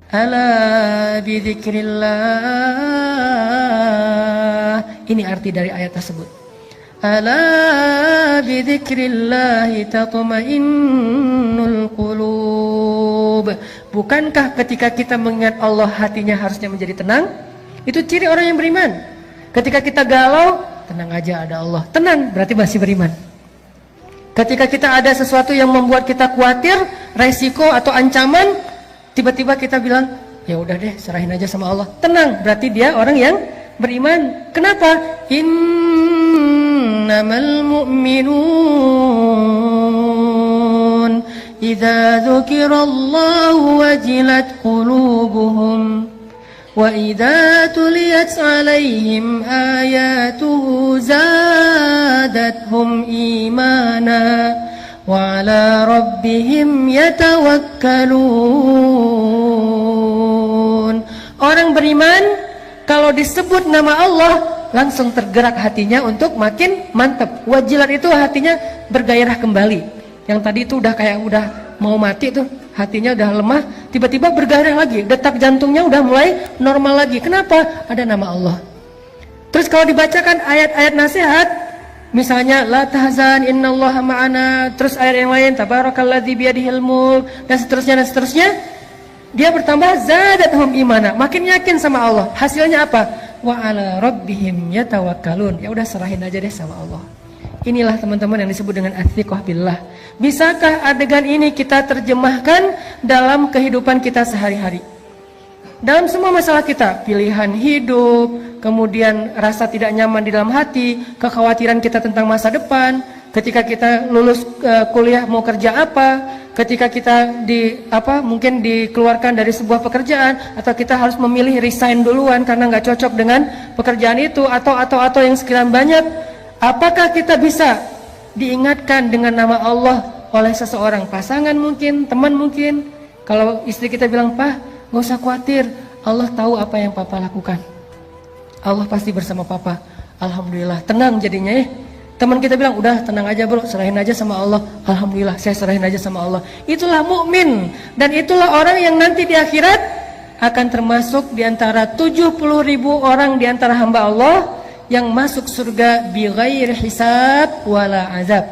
Ala bidzikrillah. Ini arti dari ayat tersebut. Ala bidzikrillahi tatma'innul qulub. Bukankah ketika kita mengingat Allah hatinya harusnya menjadi tenang? Itu ciri orang yang beriman. Ketika kita galau, tenang aja ada Allah. Tenang, berarti masih beriman. Ketika kita ada sesuatu yang membuat kita khawatir, resiko atau ancaman, tiba-tiba kita bilang, ya udah deh, serahin aja sama Allah. Tenang, berarti dia orang yang beriman. Kenapa? Innamal mu'minun idza dzukirallahu wajilat qulubuhum wa idza tuliyat 'alaihim ayatuhu zadatuhum imana wa 'ala rabbihim yatawakkalun. Orang beriman kalau disebut nama Allah langsung tergerak hatinya untuk makin mantap. Wajilat itu hatinya bergairah kembali. Yang tadi itu udah kayak udah mau mati tuh, hatinya udah lemah, tiba-tiba bergairah lagi. Detak jantungnya udah mulai normal lagi. Kenapa? Ada nama Allah. Terus kalau dibacakan ayat-ayat nasihat, misalnya la tahzan innallaha ma'ana, terus ayat yang lain tabarakalladzi biyadihil mulk dan seterusnya, dia bertambah zadatuhum imana, makin yakin sama Allah. Hasilnya apa? Wa 'ala rabbihim yatawakkalun. Ya udah, serahin aja deh sama Allah. Inilah teman-teman yang disebut dengan ats-tsiqah billah. Bisakah adegan ini kita terjemahkan dalam kehidupan kita sehari-hari? Dalam semua masalah kita, pilihan hidup, kemudian rasa tidak nyaman di dalam hati, kekhawatiran kita tentang masa depan, ketika kita lulus kuliah mau kerja apa, ketika kita mungkin dikeluarkan dari sebuah pekerjaan, atau kita harus memilih resign duluan karena nggak cocok dengan pekerjaan itu, atau yang sekian banyak. Apakah kita bisa diingatkan dengan nama Allah oleh seseorang, pasangan mungkin, teman mungkin? Kalau istri kita bilang, "Pak, gak usah khawatir, Allah tahu apa yang Papa lakukan. Allah pasti bersama Papa." Alhamdulillah, tenang jadinya ya. Teman kita bilang, "Udah tenang aja bro, serahin aja sama Allah." Alhamdulillah, saya serahin aja sama Allah. Itulah mukmin, dan itulah orang yang nanti di akhirat akan termasuk di antara 70.000 orang di antara hamba Allah yang masuk surga bighairi hisab wala azab.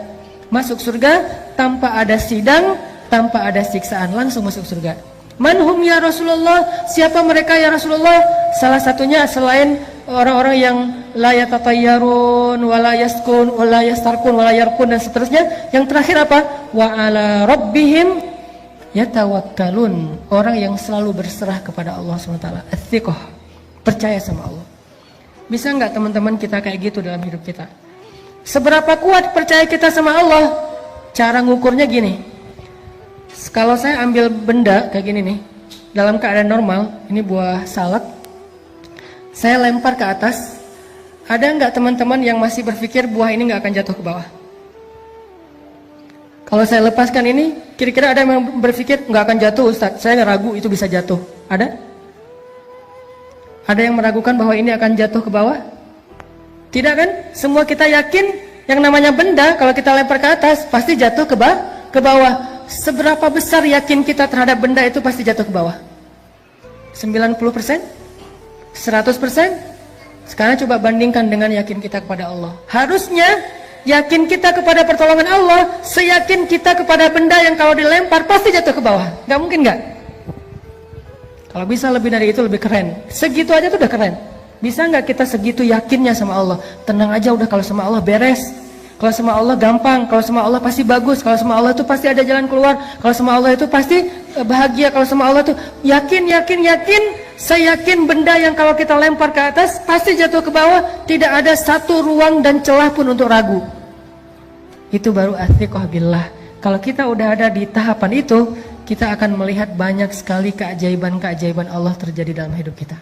Masuk surga tanpa ada sidang, tanpa ada siksaan, langsung masuk surga. Manhum ya Rasulullah? Siapa mereka ya Rasulullah? Salah satunya selain orang-orang yang la yatatayyarun wala yaskun wala yastarkun wala yarkun dan seterusnya, yang terakhir apa? Wa 'ala rabbihim yatawakkalun. Orang yang selalu berserah kepada Allah SWT. Ats-tsiqah, percaya sama Allah. Bisa nggak teman-teman kita kayak gitu dalam hidup kita? Seberapa kuat percaya kita sama Allah? Cara ngukurnya gini. Kalau saya ambil benda kayak gini nih, dalam keadaan normal, ini buah salak, saya lempar ke atas, ada nggak teman-teman yang masih berpikir buah ini nggak akan jatuh ke bawah? Kalau saya lepaskan ini, kira-kira ada yang berpikir nggak akan jatuh Ustadz, saya ragu itu bisa jatuh. Ada? Ada yang meragukan bahwa ini akan jatuh ke bawah? Tidak kan? Semua kita yakin yang namanya benda kalau kita lempar ke atas pasti jatuh ke bawah. Seberapa besar yakin kita terhadap benda itu pasti jatuh ke bawah? 90%? 100%? Sekarang coba bandingkan dengan yakin kita kepada Allah. Harusnya yakin kita kepada pertolongan Allah seyakin kita kepada benda yang kalau dilempar pasti jatuh ke bawah. Gak mungkin gak? Kalau bisa lebih dari itu lebih keren. Segitu aja tuh udah keren. Bisa nggak kita segitu yakinnya sama Allah? Tenang aja udah, kalau sama Allah beres. Kalau sama Allah gampang. Kalau sama Allah pasti bagus. Kalau sama Allah itu pasti ada jalan keluar. Kalau sama Allah itu pasti bahagia. Kalau sama Allah itu yakin. Saya yakin benda yang kalau kita lempar ke atas pasti jatuh ke bawah. Tidak ada satu ruang dan celah pun untuk ragu. Itu baru ats-tsiqah billah. Kalau kita udah ada di tahapan itu, kita akan melihat banyak sekali keajaiban-keajaiban Allah terjadi dalam hidup kita.